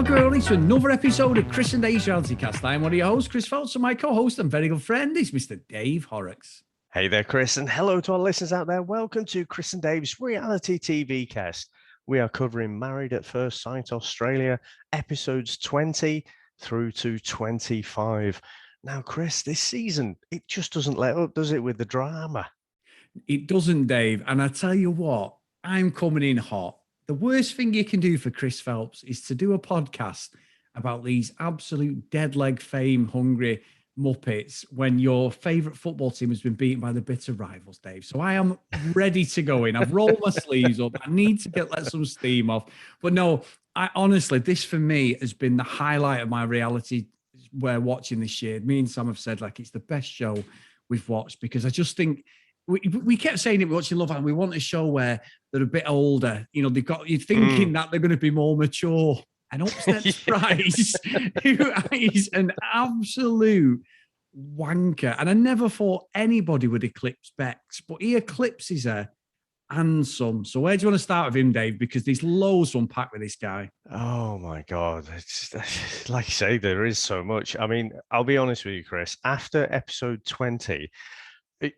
welcome everybody to another episode of Chris and Dave's Reality Cast. I'm one of your hosts, Chris Phelps, and my co-host and very good friend is Mr. Dave Horrocks. Hey there, Chris, and hello to our listeners out there. Welcome to Chris and Dave's Reality TV Cast. We are covering Married at First Sight Australia, episodes 20 through to 25. Now, Chris, this season, it just doesn't let up, does it, with the drama? It doesn't, Dave. And I tell you what, I'm coming in hot. The worst thing you can do for Chris Phelps is to do a podcast about these absolute dead leg fame hungry Muppets when your favourite football team has been beaten by the bitter rivals, Dave. So I am ready to go in. I've rolled my sleeves up. I need to let some steam off. But no, I honestly, this for me has been the highlight of my reality we're watching this year. Me and Sam have said like it's the best show we've watched because I just think we kept saying it, we're watching Love Island. We want a show where they're a bit older. You know, you're thinking that they're going to be more mature. And up steps Bryce, who is an absolute wanker. And I never thought anybody would eclipse Beks, but he eclipses her and some. So where do you want to start with him, Dave? Because there's loads to unpack with this guy. Oh, my God. It's, like you say, there is so much. I mean, I'll be honest with you, Chris. After episode 20,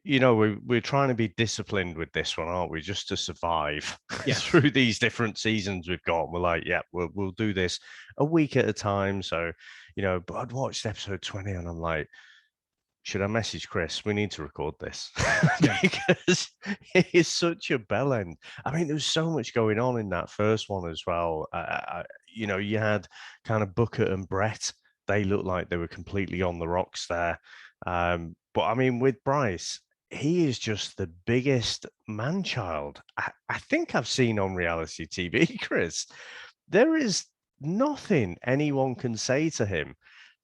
you know, we're trying to be disciplined with this one, aren't we? Just to survive through these different seasons we've got. We're like, yeah, we'll do this a week at a time. So, you know, but I'd watched episode 20 and I'm like, should I message Chris? We need to record this because it is such a bell end. I mean, there was so much going on in that first one as well. You know, you had kind of Booker and Brett. They looked like they were completely on the rocks there. But I mean, with Bryce, he is just the biggest man-child I think I've seen on reality TV, Chris. There is nothing anyone can say to him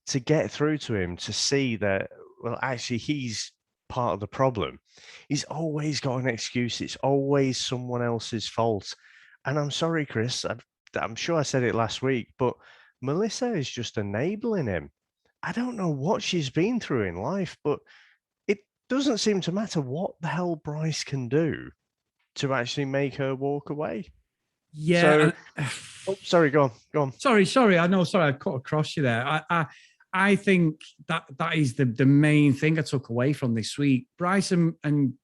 to get through to him to see that, well, actually, he's part of the problem. He's always got an excuse. It's always someone else's fault. And I'm sorry, Chris, I'm sure I said it last week, but Melissa is just enabling him. I don't know what she's been through in life, but it doesn't seem to matter what the hell Bryce can do to actually make her walk away. Yeah. So, sorry, go on. Sorry. I cut across you there. I think that is the main thing I took away from this week. Bryce and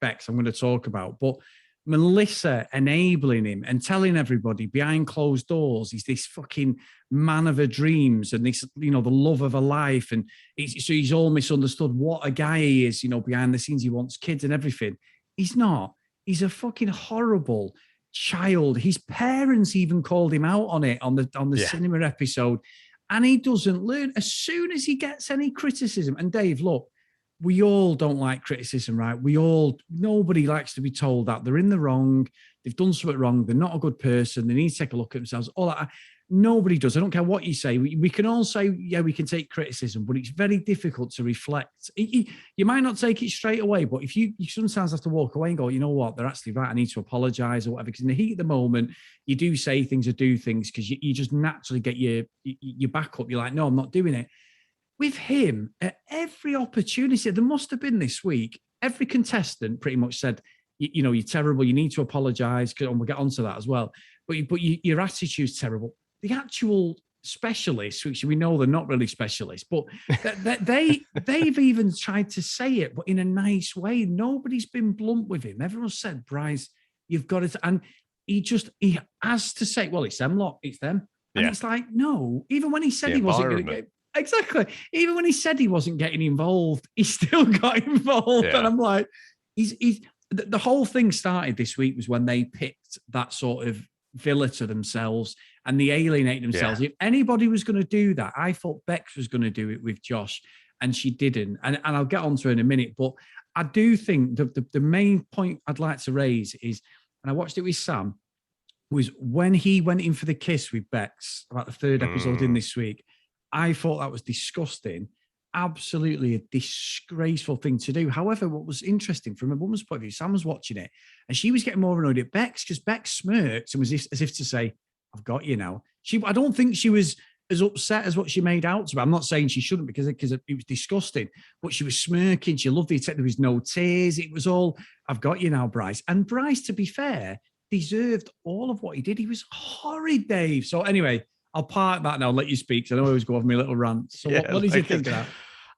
Beks I'm going to talk about, but Melissa enabling him and telling everybody behind closed doors he's this fucking man of her dreams and this, you know, the love of her life. And so he's all misunderstood what a guy he is, you know, behind the scenes. He wants kids and everything. He's not. He's a fucking horrible child. His parents even called him out on it on the cinema episode. And he doesn't learn. As soon as he gets any criticism, and Dave, look, we all don't like criticism, right? Nobody likes to be told that they're in the wrong, they've done something wrong, they're not a good person, they need to take a look at themselves. All that. Nobody does. I don't care what you say. We can all say, yeah, we can take criticism, but it's very difficult to reflect. You might not take it straight away, but if you sometimes have to walk away and go, you know what, they're actually right, I need to apologize or whatever. Because in the heat of the moment, you do say things or do things because you just naturally get your back up. You're like, no, I'm not doing it. With him, at every opportunity, there must have been this week, every contestant pretty much said, you know, you're terrible, you need to apologise, and we'll get onto that as well. But your attitude's terrible. The actual specialists, which we know they're not really specialists, but they've even tried to say it, but in a nice way. Nobody's been blunt with him. Everyone said, Bryce, you've got it. And he has to say, well, it's them lot, it's them. And it's like, no, even when he said he wasn't going to get exactly. Even when he said he wasn't getting involved, he still got involved. Yeah. And I'm like, the whole thing started this week was when they picked that sort of villa to themselves and they alienate themselves. Yeah. If anybody was going to do that, I thought Beks was going to do it with Josh, and she didn't. And I'll get on to her in a minute. But I do think the main point I'd like to raise is, and I watched it with Sam, was when he went in for the kiss with Beks, about the third episode in this week. I thought that was disgusting. Absolutely a disgraceful thing to do. However, what was interesting from a woman's point of view, Sam was watching it and she was getting more annoyed at Beks because Beks smirked and was as if to say, I've got you now. I don't think she was as upset as what she made out to be. I'm not saying she shouldn't because it was disgusting, but she was smirking. She loved the there was no tears. It was all, I've got you now, Bryce. And Bryce, to be fair, deserved all of what he did. He was horrid, Dave. So anyway, I'll park that now. Let you speak. 'Cause I know I always go off my little rant. So what did you think of that?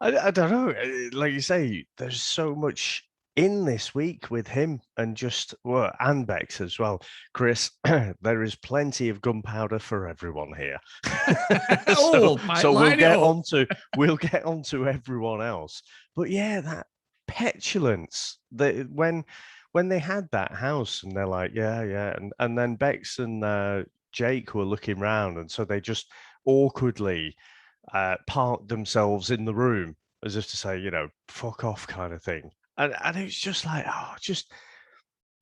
I don't know. Like you say, there's so much in this week with him and just and Bex as well. Chris, there is plenty of gunpowder for everyone here. so we'll get onto everyone else. But yeah, that petulance that when they had that house and they're like, yeah, and then Bex and Jake were looking round, and so they just awkwardly parked themselves in the room as if to say, fuck off kind of thing. And it's just like, just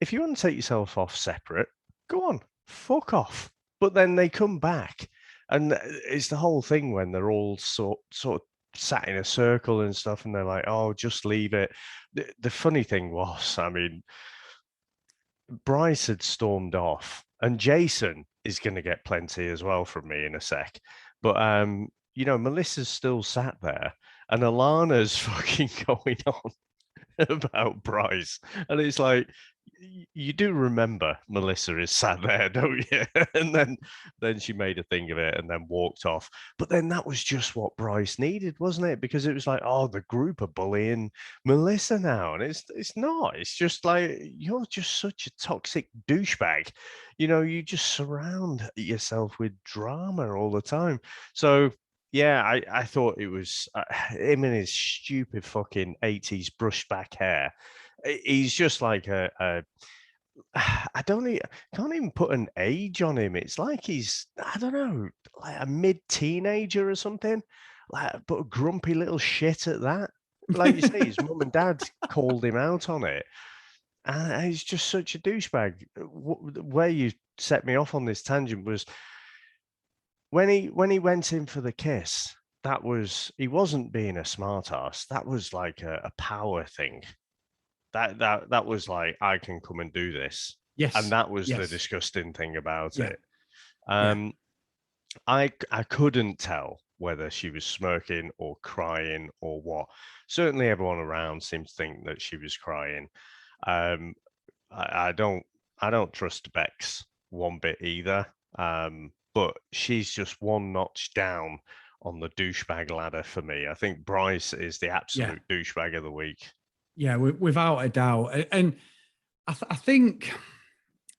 if you want to take yourself off separate, go on, fuck off. But then they come back, and it's the whole thing when they're all sort of sat in a circle and stuff, and they're like, oh, just leave it. The funny thing was, I mean, Bryce had stormed off, and Jason is going to get plenty as well from me in a sec. But Melissa's still sat there, and Alana's fucking going on about Bryce, and it's like, you do remember Melissa is sat there, don't you? And then she made a thing of it and then walked off. But then that was just what Bryce needed, wasn't it? Because it was like, oh, the group are bullying Melissa now, and it's not. It's just like, you're just such a toxic douchebag. You just surround yourself with drama all the time. So yeah, I thought it was him and his stupid fucking 80s brushed back hair. He's just like I can't even put an age on him. It's like he's, I don't know, like a mid-teenager or something, but a grumpy little shit at that. Like you say, his mum and dad called him out on it. And he's just such a douchebag. Where you set me off on this tangent was when he went in for the kiss. He wasn't being a smartass. That was like a power thing. That was like, I can come and do this. Yes. And that was the disgusting thing about it. Yeah. I couldn't tell whether she was smirking or crying or what. Certainly everyone around seemed to think that she was crying. I don't trust Beks one bit either. But she's just one notch down on the douchebag ladder for me. I think Bryce is the absolute douchebag of the week. Yeah, without a doubt. And I think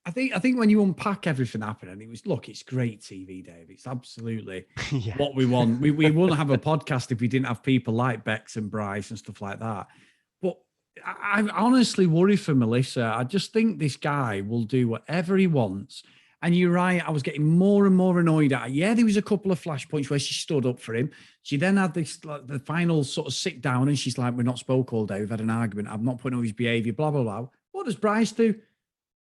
when you unpack everything happening, it's great TV, Dave. It's absolutely what we want. We wouldn't have a podcast if we didn't have people like Beks and Bryce and stuff like that. But I honestly worry for Melissa. I just think this guy will do whatever he wants. And you're right, I was getting more and more annoyed at her. Yeah, there was a couple of flashpoints where she stood up for him. She then had the final sort of sit down, and she's like, we're not spoke all day. We've had an argument. I'm not putting up his behaviour, blah, blah, blah. What does Bryce do?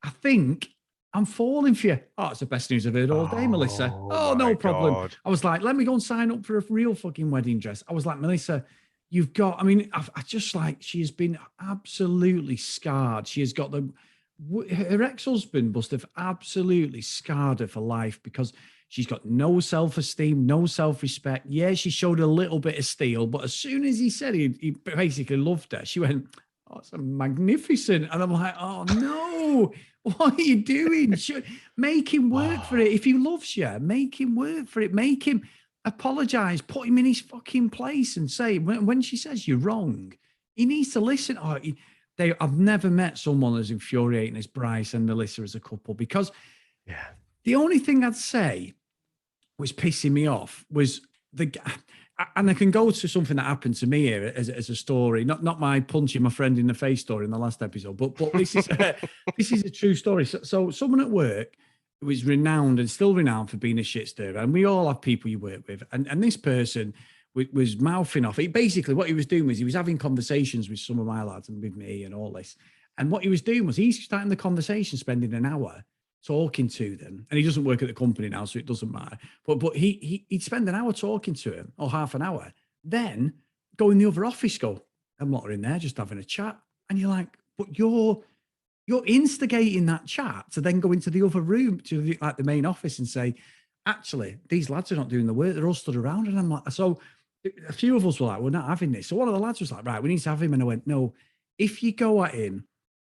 I think I'm falling for you. Oh, it's the best news I've heard all day, Melissa. Oh, no problem. God. I was like, let me go and sign up for a real fucking wedding dress. I was like, Melissa, you've got, I just like, she has been absolutely scarred. She has got her ex-husband must have absolutely scarred her for life because she's got no self-esteem, no self-respect. Yeah, she showed a little bit of steel, but as soon as he said he basically loved her, she went, oh, it's magnificent. And I'm like, oh no, what are you doing? Make him work for it. If he loves you, make him work for it. Make him apologize, put him in his fucking place and say, when she says you're wrong, he needs to listen. I've never met someone as infuriating as Bryce and Melissa as a couple, because the only thing I'd say was pissing me off was and I can go to something that happened to me here as a story, not my punching my friend in the face story in the last episode, but this is this is a true story. So someone at work was renowned and still renowned for being a shit stirrer, and we all have people you work with, and this person was mouthing off. Basically, what he was doing was he was having conversations with some of my lads and with me and all this. And what he was doing was he's starting the conversation, spending an hour talking to them. And he doesn't work at the company now, so it doesn't matter. But he'd spend an hour talking to him, or half an hour. Then go in the other office, I'm not in there, just having a chat. And you're like, but you're instigating that chat to then go into the other room, to the main office, and say, actually, these lads are not doing the work. They're all stood around. And I'm like, so a few of us were like, we're not having this. So one of the lads was like, right, we need to have him. And I went, no, if you go at him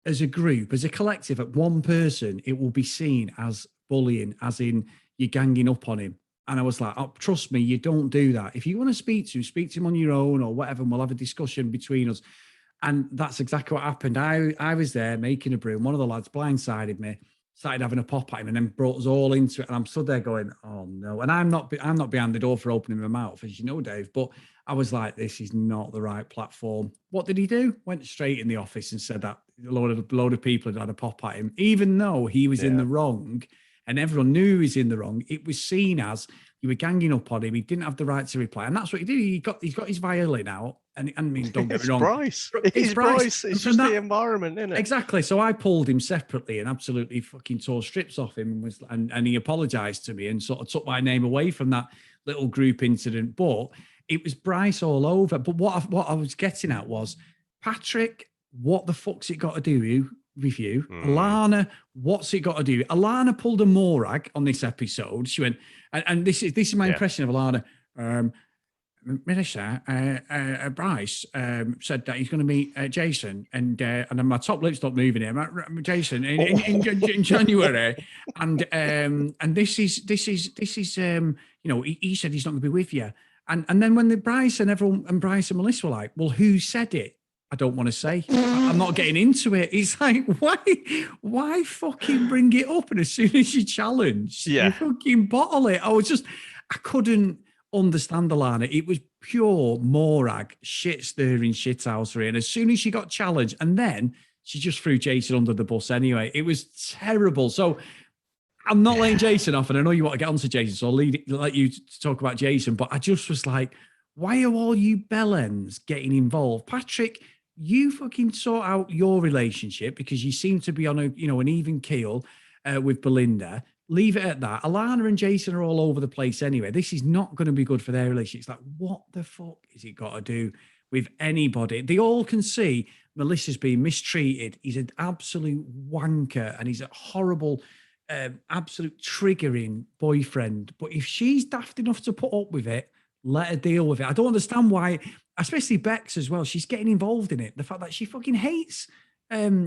as a group, as a collective, at one person, it will be seen as bullying, as in you're ganging up on him. And I was like, oh, trust me, you don't do that. If you want to speak to him on your own or whatever, and we'll have a discussion between us. And that's exactly what happened. I was there making a brew, and one of the lads blindsided me, started having a pop at him, and then brought us all into it. And I'm stood there going, "Oh no!" And I'm not behind the door for opening my mouth, as you know, Dave. But I was like, "This is not the right platform." What did he do? Went straight in the office and said that a load of people had a pop at him, even though he was in the wrong, and everyone knew he was in the wrong. It was seen as you were ganging up on him. He didn't have the right to reply, and that's what he did. He's got his violin out, and I mean, don't get me wrong, Bryce. It's Bryce. It's just the environment, isn't it? Exactly. So I pulled him separately and absolutely fucking tore strips off him, and he apologized to me and sort of took my name away from that little group incident. But it was Bryce all over. But what I was getting at was, Patrick, what the fuck's it got to do with you? Alana, what's it got to do? Alana pulled a morag on this episode. She went, and this is my impression of Alana. Minister, Bryce said that he's going to meet Jason, and my top lip's not moving here. Jason in January, and this is he said he's not going to be with you, and then when Bryce and Melissa were like, well, who said it? I don't want to say. I'm not getting into it. It's like, why fucking bring it up? And as soon as you challenge, you fucking bottle it. I couldn't understand Alana. It was pure morag, shit stirring, shit housery. And as soon as she got challenged, and then she just threw Jason under the bus anyway. It was terrible. So I'm not laying Jason off, and I know you want to get onto Jason, so I'll let you talk about Jason. But I just was like, why are all you bellends getting involved? Patrick, you fucking sort out your relationship, because you seem to be on an even keel with Belinda. Leave it at that. Alana and Jason are all over the place anyway. This is not going to be good for their relationship. It's like, what the fuck is it got to do with anybody? They all can see Melissa's being mistreated. He's an absolute wanker, and he's a horrible, absolute triggering boyfriend. But if she's daft enough to put up with it, let her deal with it. I don't understand why, especially Beks as well. She's getting involved in it. The fact that she fucking hates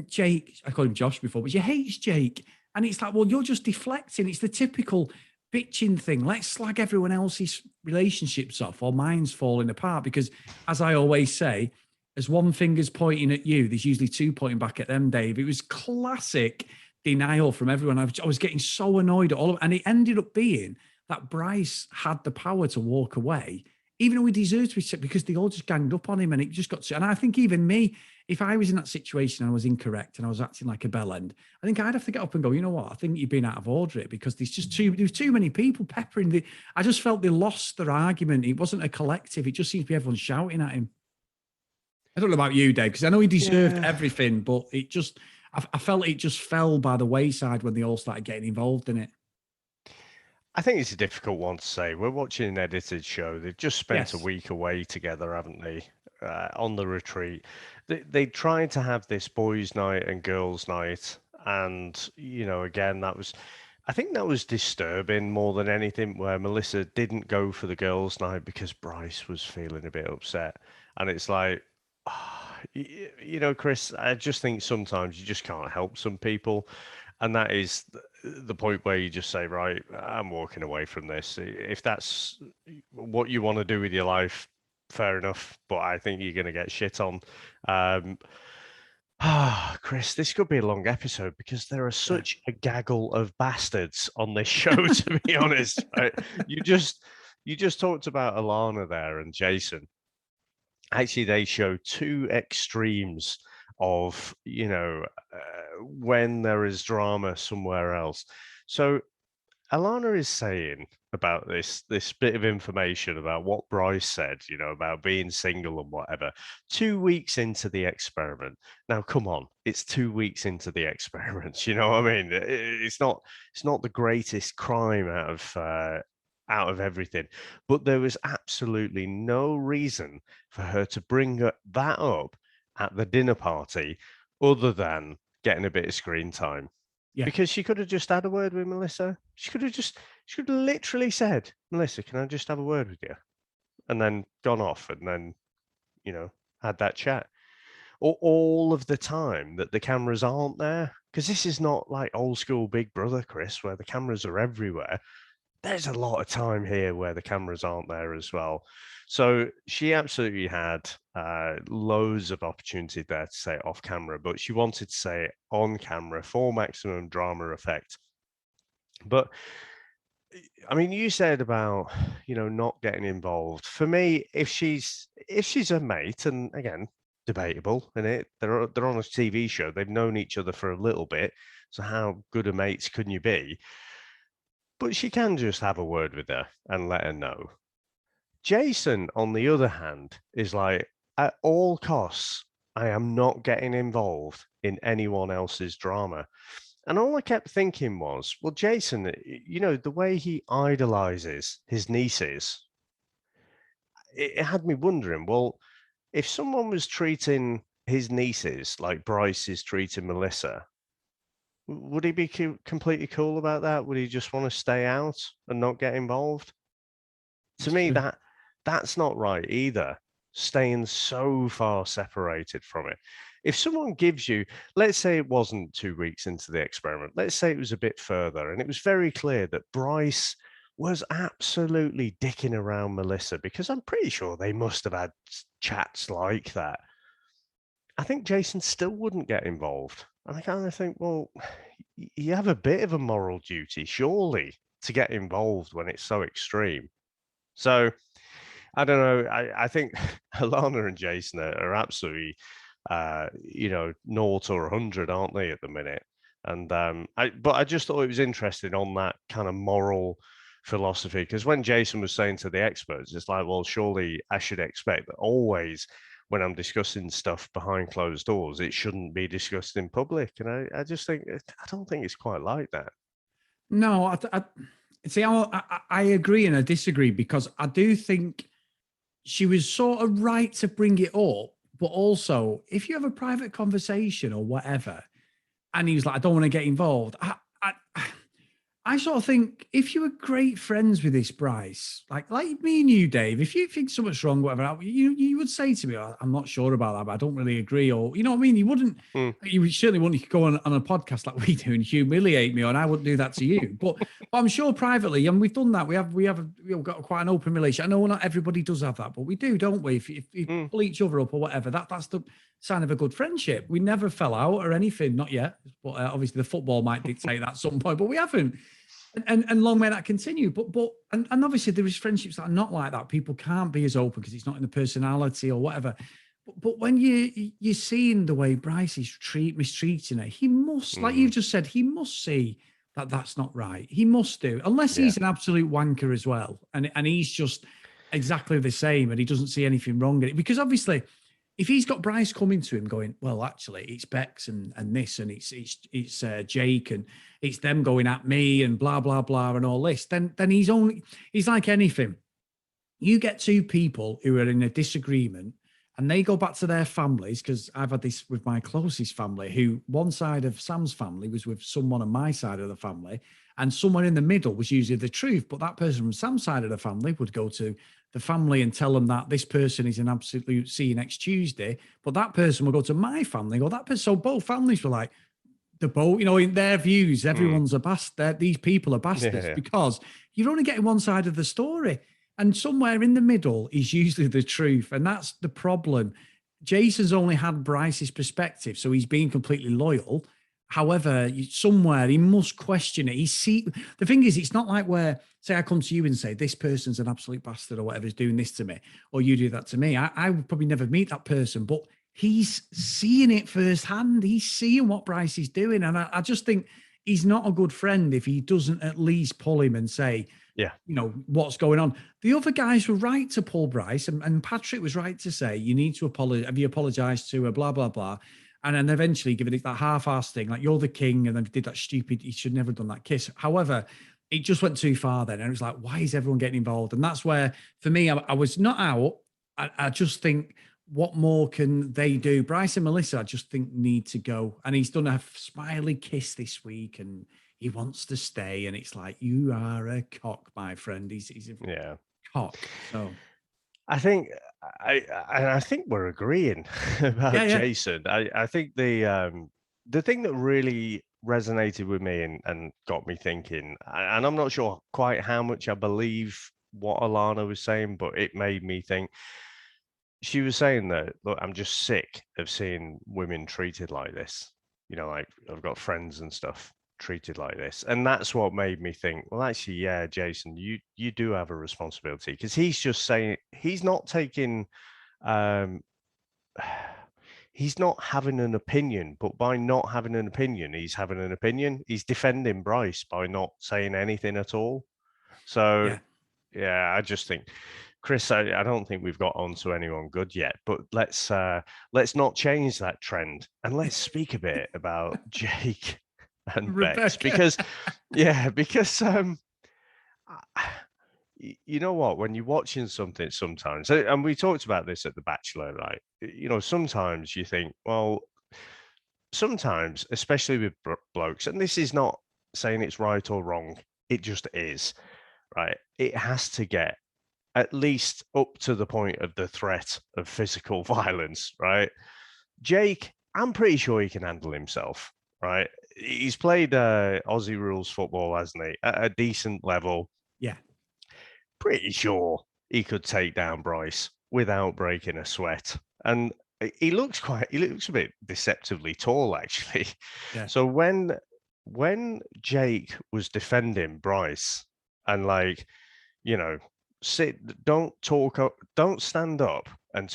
Jake. I called him Josh before, but she hates Jake. And it's like, well, you're just deflecting. It's the typical bitching thing. Let's slag everyone else's relationships off or mine's falling apart. Because as I always say, as one finger's pointing at you, there's usually two pointing back at them, Dave. It was classic denial from everyone. I was getting so annoyed at all of it. And it ended up being that Bryce had the power to walk away, even though he deserved to be sick, because they all just ganged up on him, and it just got to. And I think even me, if I was in that situation and I was incorrect and I was acting like a bellend, I think I'd have to get up and go, you know what? I think you've been out of order because there's too many people peppering. I just felt they lost their argument. It wasn't a collective. It just seems to be everyone shouting at him. I don't know about you, Dave, because I know he deserved everything, but I felt it just fell by the wayside when they all started getting involved in it. I think it's a difficult one to say. We're watching an edited show. They've just spent a week away together, haven't they? On the retreat. They tried to have this boys' night and girls' night. And, again, I think that was disturbing more than anything, where Melissa didn't go for the girls' night because Bryce was feeling a bit upset. And it's like, Chris, I just think sometimes you just can't help some people. And that is the point where you just say, right, I'm walking away from this. If that's what you want to do with your life, fair enough. But I think you're going to get shit on. Chris, this could be a long episode because there are such a gaggle of bastards on this show, to be honest. Right? You just talked about Alana there and Jason. Actually, they show two extremes of, when there is drama somewhere else. So Alana is saying about this bit of information about what Bryce said, about being single and whatever, 2 weeks into the experiment. Now, come on, it's 2 weeks into the experiment. You know what I mean? It's not the greatest crime out of everything, but there was absolutely no reason for her to bring that up at the dinner party other than getting a bit of screen time. Yeah. Because she could have just had a word with Melissa. She could have literally said, Melissa, can I just have a word with you? And then gone off and then, had that chat. Or all of the time that the cameras aren't there. Because this is not like old school Big Brother, Chris, where the cameras are everywhere. there's a lot of time here where the cameras aren't there as well. So she absolutely had loads of opportunity there to say it off camera, but she wanted to say it on camera for maximum drama effect. But I mean, you said about, not getting involved. For me, if she's a mate, and again, debatable, and they're on a TV show, they've known each other for a little bit. So how good a mates can you be? But she can just have a word with her and let her know. Jason, on the other hand, is like, at all costs, I am not getting involved in anyone else's drama. And all I kept thinking was, well, Jason, the way he idolizes his nieces, it had me wondering, well, if someone was treating his nieces like Bryce is treating Melissa, would he be completely cool about that? Would he just want to stay out and not get involved? To That's me, true. that's not right either. Staying so far separated from it. If someone gives you, let's say it wasn't 2 weeks into the experiment, let's say it was a bit further, and it was very clear that Bryce was absolutely dicking around Melissa, because I'm pretty sure they must have had chats like that. I think Jason still wouldn't get involved. And I kind of think, well, you have a bit of a moral duty, surely, to get involved when it's so extreme. So I don't know. I think Alana and Jason are absolutely, naught or 100, aren't they, at the minute? And but I just thought it was interesting on that kind of moral philosophy, because when Jason was saying to the experts, it's like, well, surely I should expect that always when I'm discussing stuff behind closed doors, it shouldn't be discussed in public. And I just think, I don't think it's quite like that. No, see, I agree and I disagree, because I do think she was sort of right to bring it up, but also if you have a private conversation or whatever, and he was like, I don't want to get involved. I sort of think if you were great friends with this Bryce, like me and you, Dave, if you think something's wrong, whatever, you would say to me, "Oh, I'm not sure about that, but I don't really agree," or you know what I mean. You wouldn't, Mm. you certainly wouldn't go on a podcast like we do and humiliate me, and I wouldn't do that to you. But I'm sure privately, and we've done that. We've got quite an open relationship. I know not everybody does have that, but we do, don't we? If you pull each other up or whatever, that's the sign of a good friendship. We never fell out or anything, not yet. But obviously, the football might dictate that at some point, but we haven't. And long may that continue. But obviously there is friendships that are not like that. People can't be as open because it's not in the personality or whatever. But when you're seeing the way Bryce is mistreating her, he must, like you've just said, he must see that that's not right. He must do, unless he's an absolute wanker as well, and he's just exactly the same, and he doesn't see anything wrong in it. Because obviously, if he's got Bryce coming to him going, well, actually, it's Beks and this, and it's Jake, and it's them going at me, and blah blah blah, and all this, then he's like anything. You get two people who are in a disagreement, and they go back to their families, because I've had this with my closest family, who one side of Sam's family was with someone on my side of the family, and someone in the middle was usually the truth. But that person from Sam's side of the family would go to the family and tell them that this person is an absolute see you next Tuesday. But that person will go to my family and go, that person. So both families were like, the boat, in their views, everyone's a bastard. These people are bastards because you're only getting one side of the story. And somewhere in the middle is usually the truth. And that's the problem. Jason's only had Bryce's perspective, so he's being completely loyal. However, somewhere he must question it. The thing is, it's not like where, say, I come to you and say, this person's an absolute bastard or whatever is doing this to me, or you do that to me. I would probably never meet that person, but he's seeing it firsthand. He's seeing what Bryce is doing. And I just think he's not a good friend if he doesn't at least pull him and say, what's going on. The other guys were right to pull Bryce, and Patrick was right to say, you need to apologize. Have you apologized to her, blah, blah, blah. And then eventually giving it that half-assed thing, like, you're the king, and then did that stupid, he should never have done that kiss. However, it just went too far then. And it was like, why is everyone getting involved? And that's where, for me, I was not out. I just think, what more can they do? Bryce and Melissa, I just think, need to go. And he's done a smiley kiss this week, and he wants to stay. And it's like, you are a cock, my friend. He's a cock. So I think I think we're agreeing about Jason. I think the thing that really resonated with me and got me thinking. And I'm not sure quite how much I believe what Alana was saying, but it made me think. She was saying that, look, I'm just sick of seeing women treated like this. Like I've got friends and stuff treated like this. And that's what made me think, well, actually, yeah, Jason, you do have a responsibility, because he's just saying he's not taking um he's not having an opinion, but by not having an opinion, he's having an opinion. He's defending Bryce by not saying anything at all. So Yeah. yeah, I just think, Chris, I don't think we've got onto anyone good yet, but let's not change that trend, and let's speak a bit about Jake and Beks, Rebecca. because you know what, when you're watching something sometimes, and we talked about this at The Bachelor, like, sometimes you think, well, sometimes, especially with blokes, and this is not saying it's right or wrong, it just is, right? It has to get at least up to the point of the threat of physical violence, right? Jake, I'm pretty sure he can handle himself, right? He's played Aussie rules football, hasn't he? At a decent level. Yeah. Pretty sure he could take down Bryce without breaking a sweat. And he looks a bit deceptively tall, actually. Yeah. So when Jake was defending Bryce and, like, don't talk up, don't stand up and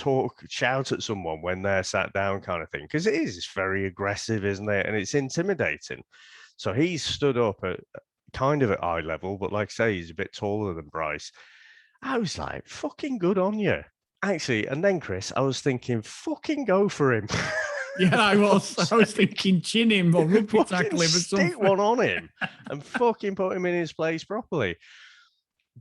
shout at someone when they're sat down, kind of thing, because it's very aggressive, isn't it? And it's intimidating. So he stood up at kind of at eye level, but like I say, he's a bit taller than Bryce. I was like, fucking good on you. Actually, and then Chris, I was thinking, fucking go for him. Yeah, I was thinking chin him or rugby tackle him or something. Stick one on him and fucking put him in his place properly.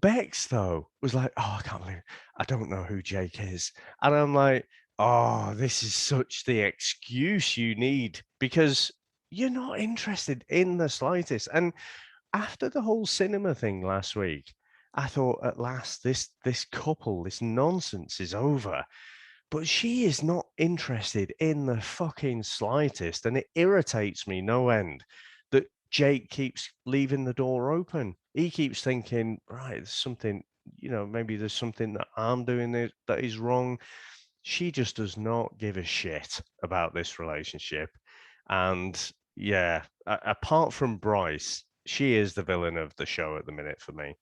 Beks, though, was like, oh, I can't believe it. I don't know who Jake is. And I'm like, oh, this is such the excuse you need, because you're not interested in the slightest. And after the whole cinema thing last week, I thought, at last, this couple, this nonsense is over. But she is not interested in the fucking slightest. And it irritates me no end that Jake keeps leaving the door open. He keeps thinking, right, there's something, maybe there's something that I'm doing that is wrong. She just does not give a shit about this relationship. And yeah, apart from Bryce, she is the villain of the show at the minute for me.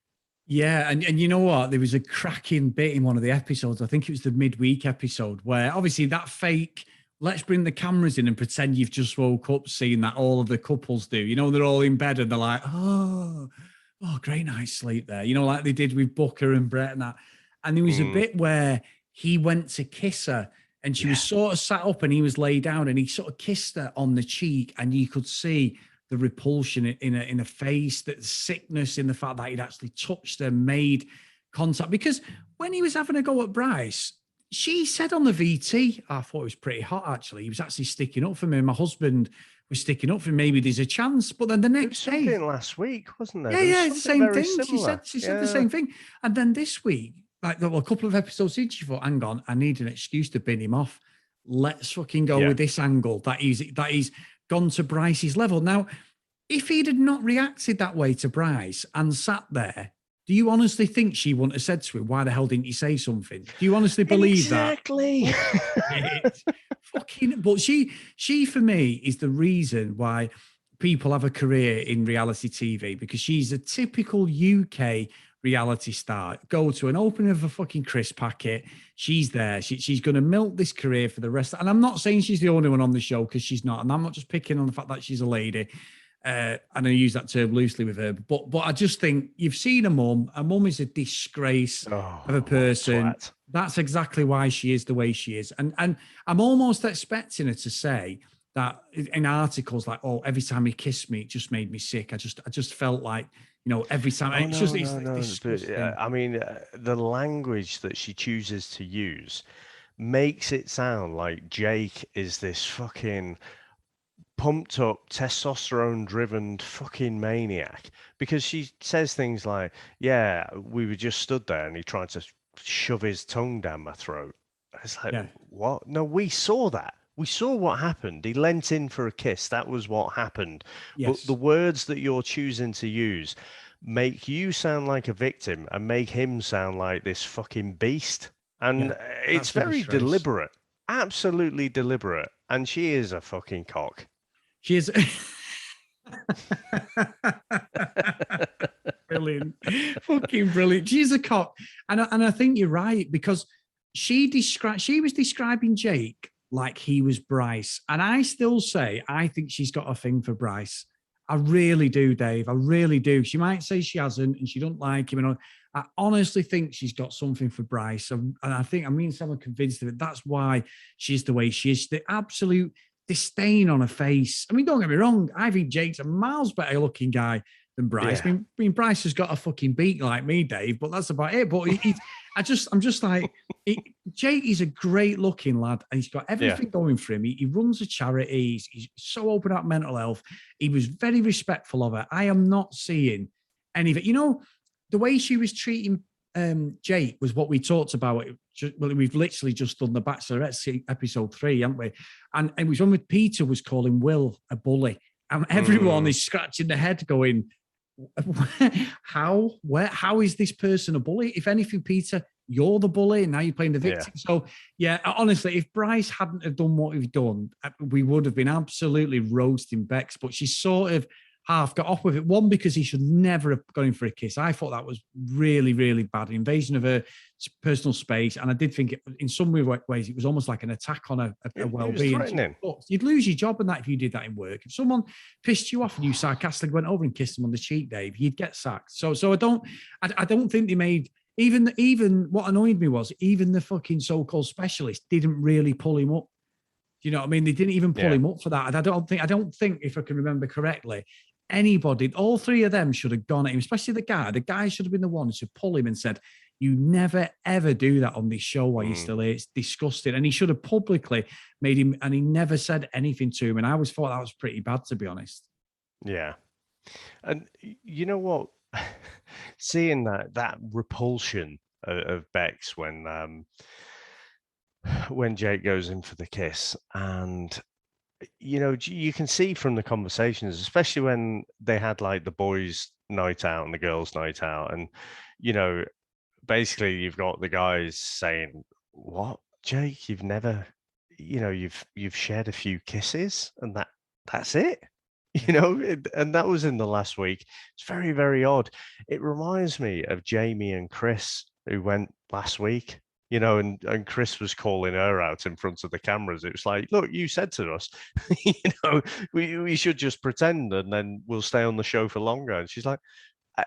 Yeah, and you know what? There was a cracking bit in one of the episodes. I think it was the midweek episode where obviously that fake, let's bring the cameras in and pretend you've just woke up, seeing that all of the couples do. They're all in bed and they're like, oh, great night's sleep there. Like they did with Booker and Brett and that. And there was a bit where he went to kiss her and she was sort of sat up and he was laid down and he sort of kissed her on the cheek and you could see the repulsion in a face, that sickness in the fact that he'd actually touched her, made contact. Because when he was having a go at Bryce, she said on the VT, I thought it was pretty hot, actually. He was actually sticking up for me. My husband was sticking up for me. Maybe there's a chance. But then the next day... something last week, wasn't there? Yeah, it's the same thing. Similar. She said the same thing. And then this week, like a couple of episodes in, she thought, hang on, I need an excuse to bin him off. Let's fucking go with this angle that he's gone to Bryce's level. Now, if he'd had not reacted that way to Bryce and sat there, do you honestly think she wouldn't have said to him, why the hell didn't you say something? Do you honestly believe that? Exactly. Fucking, but she for me is the reason why people have a career in reality TV, because she's a typical UK reality star. Go to an opening of a fucking crisp packet. She's there. She's going to milk this career for the rest. And I'm not saying she's the only one on the show, because she's not. And I'm not just picking on the fact that she's a lady. And I use that term loosely with her. But I just think you've seen a mum. A mum is a disgrace of a person. That's exactly why she is the way she is. And I'm almost expecting her to say that in articles like, oh, every time he kissed me, it just made me sick. I just felt like, every time. Disgusting. I mean, the language that she chooses to use makes it sound like Jake is this fucking pumped up, testosterone driven fucking maniac, because she says things like, yeah, we were just stood there and he tried to shove his tongue down my throat. It's like, what? No, we saw that. we saw what happened. He leant in for a kiss. That was what happened. But the Yes. words that you're choosing to use make you sound like a victim and make him sound like this fucking beast. And Yeah. it's That's the very disgrace. deliberate, absolutely deliberate. And she is a fucking cock. She is brilliant. Fucking brilliant. She's a cock. And I think you're right, because she was describing Jake like he was Bryce. And I still say I think she's got a thing for Bryce. I really do, Dave. I really do. She might say she hasn't and she don't like him. And I honestly think she's got something for Bryce. And I think, I mean, someone convinced of it. That's why she's the way she is. The absolute disdain on her face. I mean, don't get me wrong. I think Jake's a miles better looking guy than Bryce. Yeah. I mean, Bryce has got a fucking beak like me, Dave, but that's about it. But I'm just like, Jake is a great looking lad, and he's got everything going for him. He runs a charity. He's so open about mental health. He was very respectful of her. I am not seeing any of it. You know, the way she was treating Jake was what we talked about. Well, we've literally just done the Bachelorette episode 3, haven't we? And it was when Peter was calling Will a bully, and everyone is scratching their head, going, how is this person a bully? If anything, Peter, you're the bully, and now you're playing the victim. So yeah, honestly, if Bryce hadn't have done what he's done, we would have been absolutely roasting Beks. But she sort of half got off with it. One, because he should never have gone in for a kiss. I thought that was really, really bad invasion of her personal space, and I did think in some ways it was almost like an attack on her well-being. You'd lose your job in that if you did that in work. If someone pissed you off and you sarcastically went over and kissed them on the cheek, Dave, you'd get sacked. So I don't think they made even what annoyed me was even the fucking so-called specialist didn't really pull him up. Do you know what I mean? They didn't even pull him up for that. And I don't think, if I can remember correctly, anybody, all 3 of them should have gone at him, especially the guy. The guy should have been the one to pull him and said, you never, ever do that on this show while you're still here. It's disgusting. And he should have publicly made him, and he never said anything to him. And I always thought that was pretty bad, to be honest. Yeah. And you know what? Seeing that repulsion of Beks when Jake goes in for the kiss, and you know, you can see from the conversations, especially when they had like the boys' night out and the girls' night out, and you know, basically you've got the guys saying, "What, Jake? You've never, you know, you've shared a few kisses, and that's it." You know, and that was in the last week. It's very, very odd. It reminds me of Jamie and Chris, who went last week, you know, and Chris was calling her out in front of the cameras. It was like, look, you said to us, you know, we should just pretend and then we'll stay on the show for longer. And she's like, I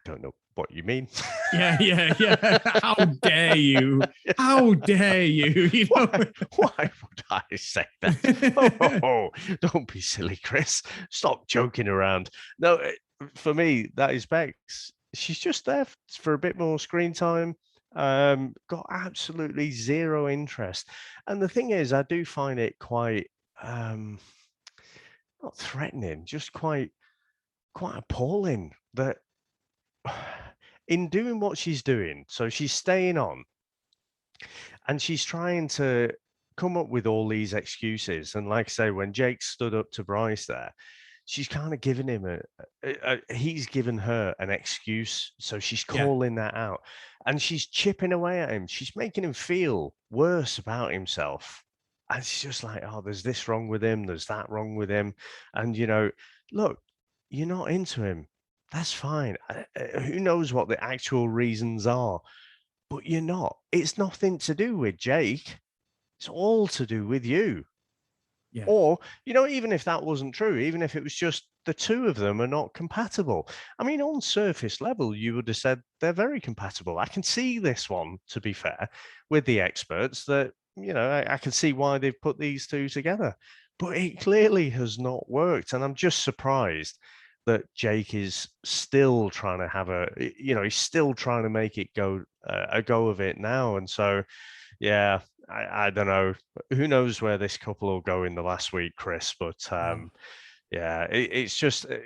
don't know what you mean. Yeah. How dare you? How dare you? You know? Why would I say that? Oh, don't be silly, Chris. Stop joking around. No, for me, that is Beks. She's just there for a bit more screen time. Got absolutely zero interest. And the thing is, I do find it quite not threatening, just quite appalling that in doing what she's doing, so she's staying on and she's trying to come up with all these excuses. And like I say, when Jake stood up to Bryce there, she's kind of giving him he's given her an excuse. So she's calling that out and she's chipping away at him. She's making him feel worse about himself. And she's just like, oh, there's this wrong with him. There's that wrong with him. And, you know, look, you're not into him. That's fine. Who knows what the actual reasons are, but you're not. It's nothing to do with Jake. It's all to do with you. Yeah. Or, you know, even if that wasn't true, even if it was just the 2 of them are not compatible. I mean, on surface level, you would have said they're very compatible. I can see this one, to be fair, with the experts that, you know, I can see why they've put these 2 together. But it clearly has not worked. And I'm just surprised that Jake is still trying to he's still trying to make it go a go of it now. And so, yeah, I don't know. Who knows where this couple will go in the last week, Chris? But yeah, it's just a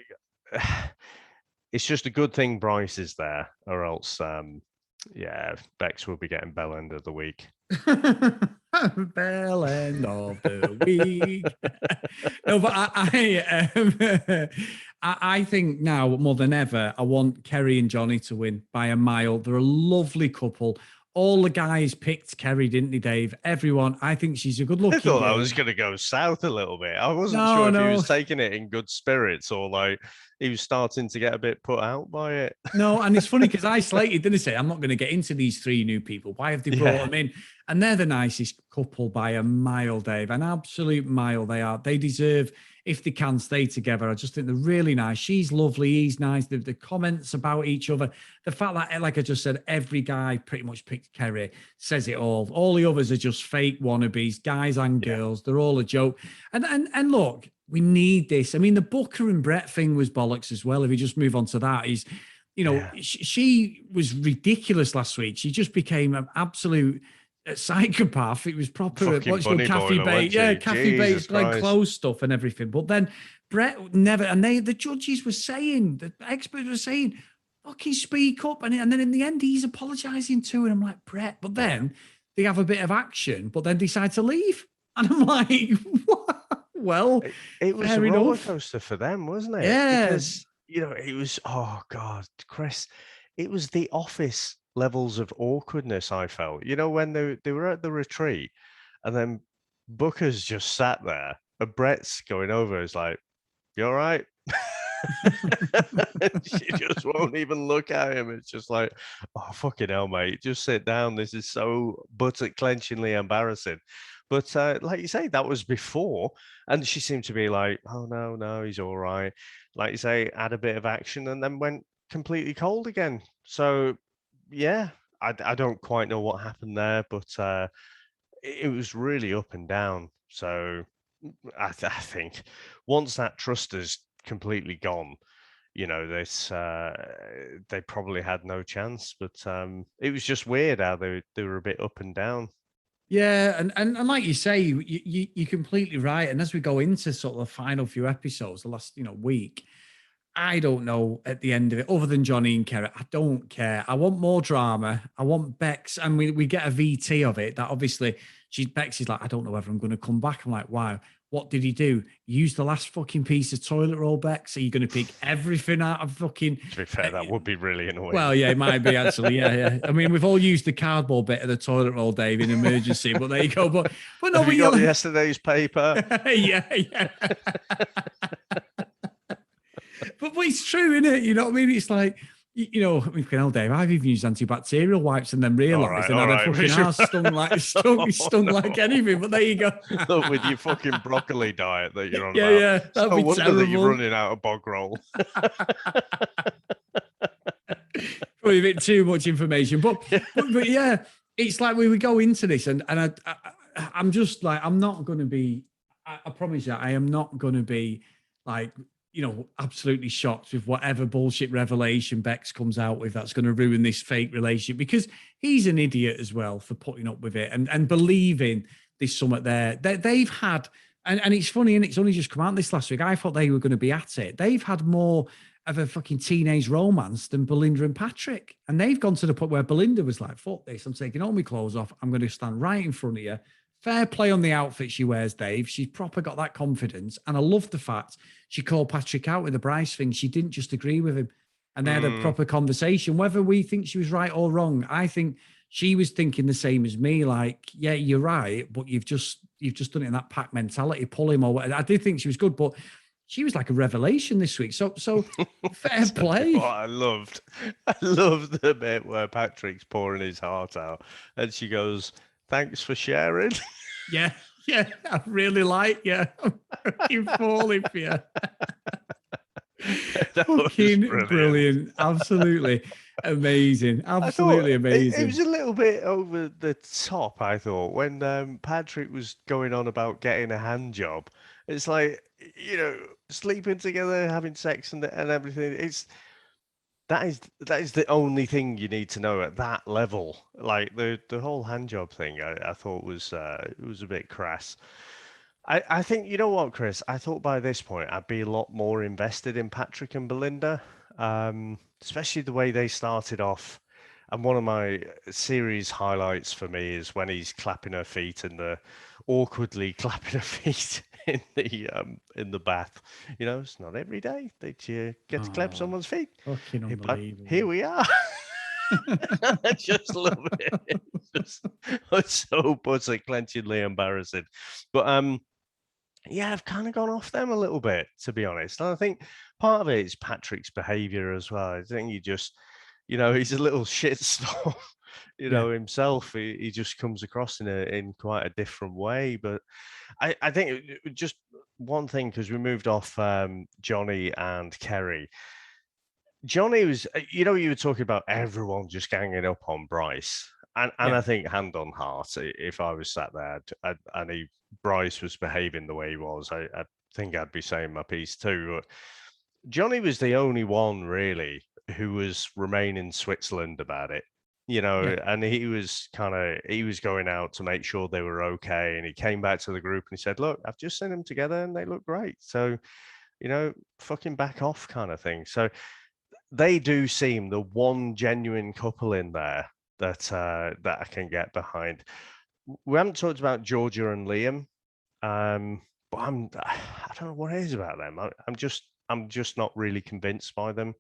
good thing Bryce is there, or else, Beks will be getting bell end of the week. Bell end of the week. No, but I think now more than ever, I want Kerry and Johnny to win by a mile. They're a lovely couple. All the guys picked Kerry, didn't they, Dave? Everyone. I think she's a good-looking I thought girl. I was going to go south a little bit. I wasn't No, sure if he no. was taking it in good spirits or like he was starting to get a bit put out by it. No, and it's funny because I slated, didn't I say, I'm not going to get into these three new people. Why have they brought Yeah. them in? And they're the nicest couple by a mile, Dave. An absolute mile they are. They deserve, if they can, stay together. I just think they're really nice. She's lovely. He's nice. The comments about each other. The fact that, like I just said, every guy pretty much picked Kerry says it all. All the others are just fake wannabes, guys and girls. They're all a joke. And look, we need this. I mean, the Booker and Brett thing was bollocks as well. If you just move on to that, she was ridiculous last week. She just became an absolute psychopath. It was proper what's called Kathy Bates. Yeah, Kathy Bates, Glenn Close stuff and everything. But then Brett never, and the judges were saying, the experts were saying, fucking speak up. And then in the end, he's apologizing too. And I'm like, Brett, but then they have a bit of action, but then decide to leave. And I'm like, what? Well, it was a roller coaster for them, wasn't it? Yeah. Because, it was, oh God, Chris, it was the Office levels of awkwardness I felt. When they were at the retreat and then Booker's just sat there and Brett's going over, is like, you all right? She just won't even look at him. It's just like, oh, fucking hell, mate. Just sit down. This is so buttock clenchingly embarrassing. But like you say, that was before. And she seemed to be like, oh, no, he's all right. Like you say, add a bit of action and then went completely cold again. So, yeah, I don't quite know what happened there, but it was really up and down. So I think once that trust is completely gone, they probably had no chance. But it was just weird how they were a bit up and down. Yeah, and like you say, you're completely right. And as we go into sort of the final few episodes, the last week, I don't know at the end of it, other than Johnny and Kerry, I don't care. I want more drama. I want Beks, and we get a VT of it. That obviously Beks is like, I don't know whether I'm going to come back. I'm like, wow. What did he do? Use the last fucking piece of toilet roll, Beks? Are you going to pick everything out of fucking... To be fair, that would be really annoying. Well, yeah, it might be actually. Yeah. I mean, we've all used the cardboard bit of the toilet roll, Dave, in emergency, but there you go. But no, have you got yesterday's paper? Yeah. But it's true, isn't it? You know what I mean? It's like, Dave, I've even used antibacterial wipes and then realised and had a fucking ass stung like anything. But there you go. Look, with your fucking broccoli diet that you're on about. Yeah, that'd be wonder terrible. That you're running out of bog roll. Probably a bit too much information. But yeah, it's like we go into this and I'm just like, I'm not going to be, I promise you, I am not going to be like, absolutely shocked with whatever bullshit revelation Beks comes out with that's going to ruin this fake relationship, because he's an idiot as well for putting up with it and believing there's something there. They've had, and it's funny, and it's only just come out this last week. I thought they were going to be at it. They've had more of a fucking teenage romance than Belinda and Patrick. And they've gone to the point where Belinda was like, fuck this, I'm taking all my clothes off. I'm going to stand right in front of you. Fair play on the outfit she wears, Dave. She's proper got that confidence. And I love the fact she called Patrick out with the Bryce thing. She didn't just agree with him. And they had a proper conversation. Whether we think she was right or wrong, I think she was thinking the same as me. Like, yeah, you're right, but you've just done it in that pack mentality, pull him or whatever. I did think she was good, but she was like a revelation this week. So fair play. I loved the bit where Patrick's pouring his heart out and she goes, thanks for sharing. Yeah, I really like you. I'm falling for you. Fucking brilliant. Absolutely amazing. Absolutely amazing. It was a little bit over the top, I thought, when Patrick was going on about getting a hand job. It's like, sleeping together, having sex and everything. That is the only thing you need to know at that level. Like the whole hand job thing, I thought was it was a bit crass. I think, you know what, Chris? I thought by this point I'd be a lot more invested in Patrick and Belinda, especially the way they started off. And one of my series highlights for me is when he's clapping her feet and the awkwardly clapping her feet in the bath. You know, it's not every day that you get to clap Oh, someone's feet. fucking Hey, but unbelievable. here we are. I just love it. It's so pussy clenchingly embarrassing. But yeah, I've kind of gone off them a little bit, to be honest. And I think part of it is Patrick's behavior as well. I think he's a little shitstorm, Yeah. himself. He just comes across in quite a different way. But I think just one thing, because we moved off Johnny and Kerry. Johnny was, you were talking about everyone just ganging up on Bryce. And Yeah. I think, hand on heart, if I was sat there and Bryce was behaving the way he was, I think I'd be saying my piece too. But Johnny was the only one really who was remaining Switzerland about it, Yeah. and he was going out to make sure they were okay. And he came back to the group and he said, "Look, I've just seen them together and they look great. So, fucking back off," kind of thing. So they do seem the one genuine couple in there that I can get behind. We haven't talked about Georgia and Liam, but I don't know what it is about them. I'm just not really convinced by them.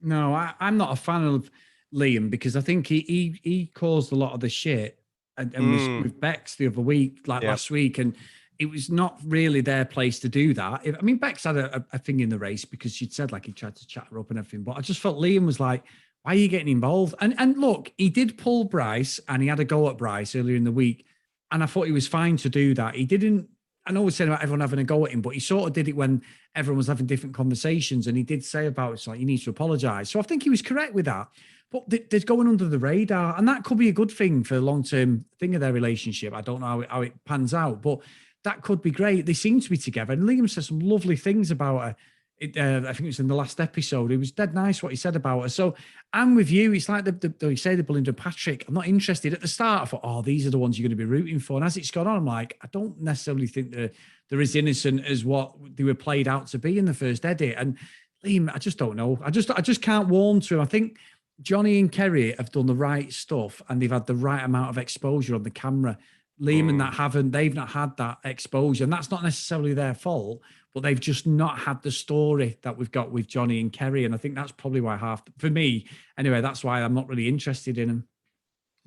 No, I'm not a fan of Liam because I think he caused a lot of the shit and was with Bex the other week, like Yeah. last week, and it was not really their place to do that. I mean, Bex had a thing in the race because she'd said like he tried to chat her up and everything, but I just felt Liam was like, why are you getting involved? And look, he did pull Bryce and he had a go at Bryce earlier in the week, and I thought he was fine to do that. He didn't. I know we're saying about everyone having a go at him, but he sort of did it when everyone was having different conversations, and he did say about it's like you need to apologize. So I think he was correct with that. But they're going under the radar, and that could be a good thing for the long-term thing of their relationship. I don't know how it pans out, but that could be great. They seem to be together, and Liam said some lovely things about her. I think it was in the last episode. It was dead nice what he said about her. So I'm with you. It's like you say the Belinda Patrick. I'm not interested. At the start, I thought, oh, these are the ones you're going to be rooting for. And as it's gone on, I'm like, I don't necessarily think they're as innocent as what they were played out to be in the first edit. And Liam, I just don't know. I just can't warm to him. I think Johnny and Kerry have done the right stuff and they've had the right amount of exposure on the camera. Liam and that they've not had that exposure. And that's not necessarily their fault, but they've just not had the story that we've got with Johnny and Kerry. And I think that's probably why for me, anyway, that's why I'm not really interested in them.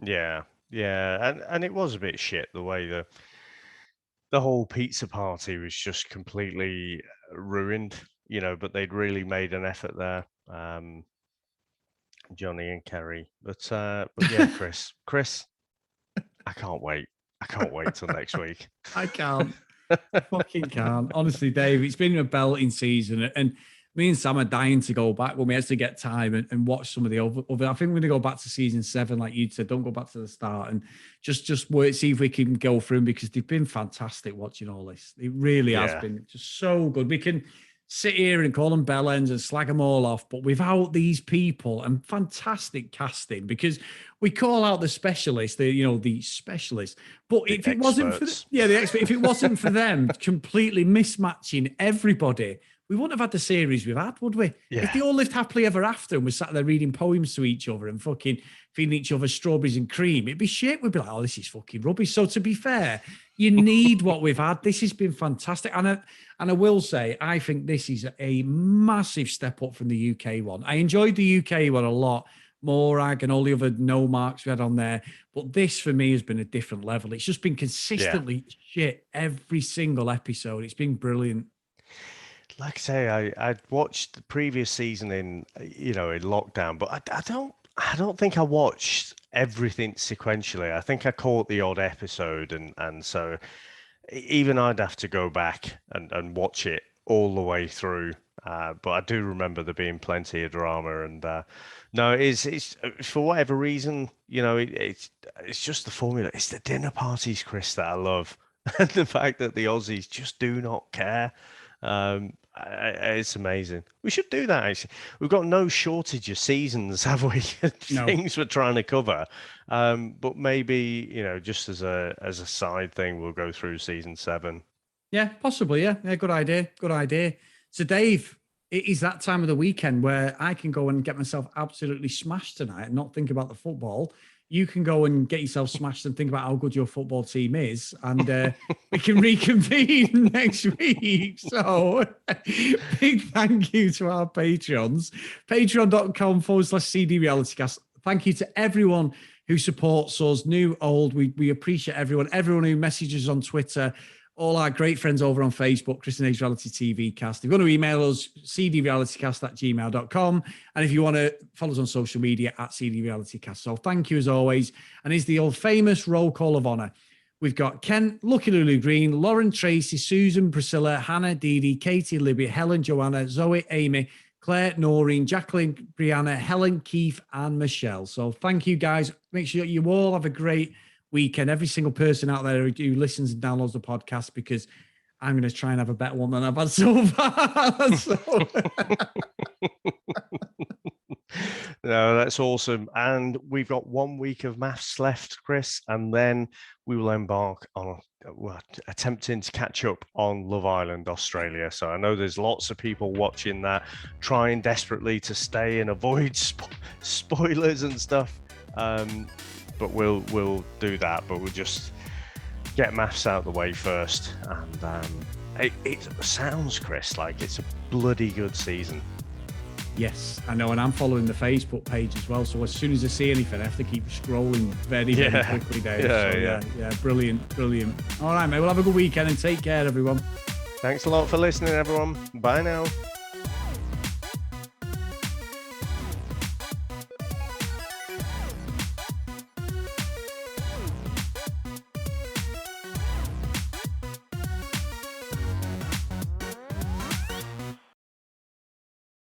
Yeah, yeah, and it was a bit shit the way the whole pizza party was just completely ruined, but they'd really made an effort there, Johnny and Kerry. But yeah, Chris, I can't wait. I can't wait till next week. I can't. Fucking can't. Honestly, Dave, it's been a belting season. And me and Sam are dying to go back when we actually get time and watch some of the other. I think we're going to go back to season 7, like you said. Don't go back to the start and just work, see if we can go through them because they've been fantastic watching all this. It really has been just so good. We can sit here and call them bellends and slag them all off, but without these people and fantastic casting, because we call out the specialists, the specialists. But if it wasn't for the expert, if it wasn't for them completely mismatching everybody, we wouldn't have had the series we've had, would we? Yeah. If they all lived happily ever after and we sat there reading poems to each other and fucking feeding each other strawberries and cream, it'd be shit. We'd be like, oh, this is fucking rubbish. So to be fair, you need what we've had. This has been fantastic. And I will say, I think this is a massive step up from the UK one. I enjoyed the UK one a lot. Morag and all the other no marks we had on there. But this for me has been a different level. It's just been consistently shit every single episode. It's been brilliant. Like I say, I'd watched the previous season in lockdown, but I don't think I watched everything sequentially. I think I caught the odd episode, and so even I'd have to go back and watch it all the way through. But I do remember there being plenty of drama, and no, it's for whatever reason, it's just the formula. It's the dinner parties, Chris, that I love, and the fact that the Aussies just do not care. It's amazing. We should do that, actually. We've got no shortage of seasons, have we? Things we're trying to cover. But maybe, just as a side thing, we'll go through season 7. Yeah, possibly. Yeah, good idea. Good idea. So, Dave, it is that time of the weekend where I can go and get myself absolutely smashed tonight and not think about the football. You can go and get yourself smashed and think about how good your football team is, and we can reconvene next week. So big thank you to our Patreons, patreon.com/CD RealityCast. Thank you to everyone who supports us, new, old. We appreciate everyone who messages on Twitter, all our great friends over on Facebook, Chris and A's Reality TV Cast. If you want to email us, cdrealitycast@gmail.com. And if you want to follow us on social media, @cdrealitycast. So thank you as always. And it's the old famous roll call of honor. We've got Ken, Lucky Lulu Green, Lauren Tracy, Susan, Priscilla, Hannah, Dee Dee, Katie, Libby, Helen, Joanna, Zoe, Amy, Claire, Noreen, Jacqueline, Brianna, Helen, Keith, and Michelle. So thank you guys. Make sure you all have a great weekend. Every single person out there who listens and downloads the podcast, because I'm going to try and have a better one than I've had so far. No, that's awesome. And we've got 1 week of maths left, Chris, and then we will embark on attempting to catch up on Love Island Australia. So I know there's lots of people watching that, trying desperately to stay and avoid spoilers and stuff. But we'll do that. But we'll just get maths out of the way first. And it sounds, Chris, like it's a bloody good season. Yes, I know, and I'm following the Facebook page as well. So as soon as I see anything, I have to keep scrolling very quickly, Dave. Yeah, brilliant. All right, mate. We'll have a good weekend and take care, everyone. Thanks a lot for listening, everyone. Bye now.